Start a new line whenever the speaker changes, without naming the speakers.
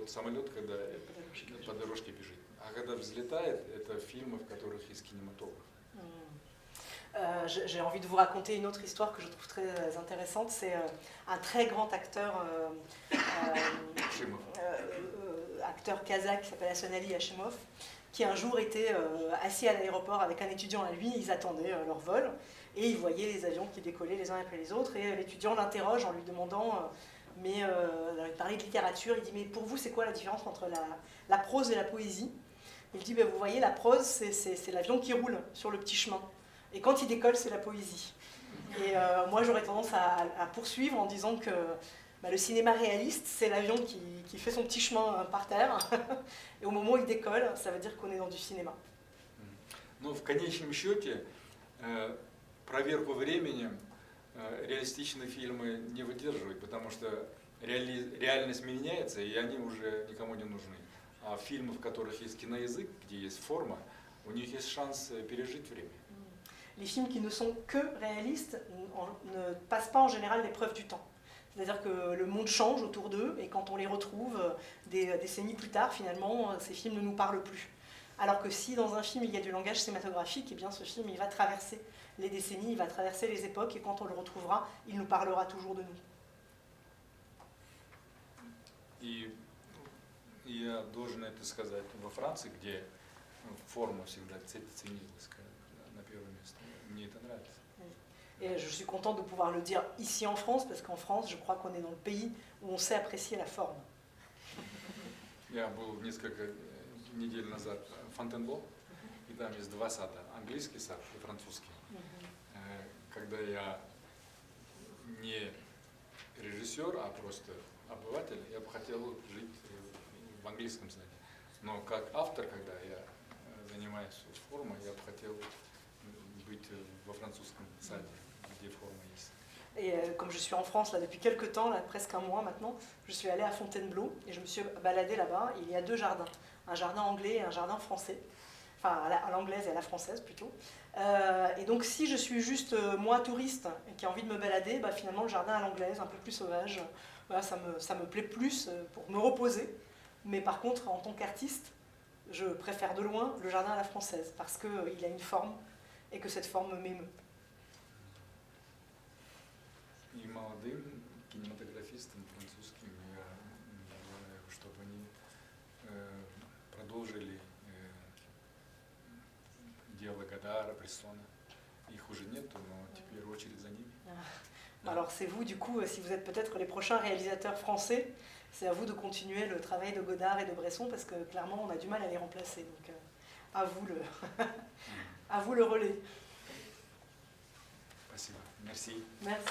вот самолет, когда по дорожке бежит. А когда взлетает, это фильмы, в которых есть кинематограф.
J'ai envie de vous raconter une autre histoire que je trouve très intéressante. C'est un très grand acteur, acteur kazakh qui s'appelle Assanali Hashimov, qui un jour était assis à l'aéroport avec un étudiant à lui. Ils attendaient leur vol et ils voyaient les avions qui décollaient les uns après les autres. Et l'étudiant l'interroge en lui demandant, il parlait de littérature, il dit mais pour vous c'est quoi la différence entre la prose et la poésie? Il dit vous voyez la prose c'est l'avion qui roule sur le petit chemin. Et quand il décolle, c'est la poésie. Et moi, j'aurais tendance à poursuivre en disant que le cinéma réaliste, c'est l'avion qui fait son petit chemin par terre. Et au moment où il décolle, ça veut dire qu'on est dans du cinéma.
Но в конечном счете проверку временем реалистичные фильмы не выдерживают, потому что реальность меняется, и они уже никому не нужны. А фильмы, в которых есть киноязык, где есть форма, у них есть шанс пережить время.
Les films qui ne sont que réalistes ne passent pas en général l'épreuve du temps. C'est-à-dire que le monde change autour d'eux et quand on les retrouve des décennies plus tard, finalement, ces films ne nous parlent plus. Alors que si dans un film il y a du langage cinématographique, eh bien ce film il va traverser les décennies, il va traverser les époques et quand on le retrouvera, il nous parlera toujours de nous.
И я должен это сказать во Франции, где форма всегда ценилась на первое место. Мне это нравится.
Et je suis contente de pouvoir le dire ici en France, parce qu'en France, je crois qu'on est dans le pays où on sait apprécier la forme.
Я был несколько недель назад в Фонтенбло, и там есть два сада, английский сад и французский. Когда я не режиссер, а просто обыватель, я бы хотел жить в английском саде. Но как автор, когда я занимаюсь формой, я бы хотел быть во французском саде, где форма есть.
Et comme je suis en France là, depuis quelques temps, là, presque un mois maintenant, je suis allée à Fontainebleau et je me suis baladée là-bas. Il y a deux jardins, un jardin anglais et un jardin français, enfin à l'anglaise et à la française plutôt. Et donc si je suis juste moi touriste et qui a envie de me balader, finalement le jardin à l'anglaise, un peu plus sauvage, voilà, ça me plaît plus pour me reposer. Mais par contre, en tant qu'artiste, je préfère de loin le jardin à la française parce qu'il a une forme et que cette forme m'émeut.
И молодым кинематографистам французским я желаю, чтобы они продолжили дело Годара, Брессона. Их уже нету, но теперь очередь за ними.
Alors c'est vous du coup, si vous êtes peut-être les prochains réalisateurs français, c'est à vous de continuer le travail de Godard et de Bresson parce que clairement on a du mal à les remplacer. Donc à vous le relais.
Спасибо. Merci.
Merci.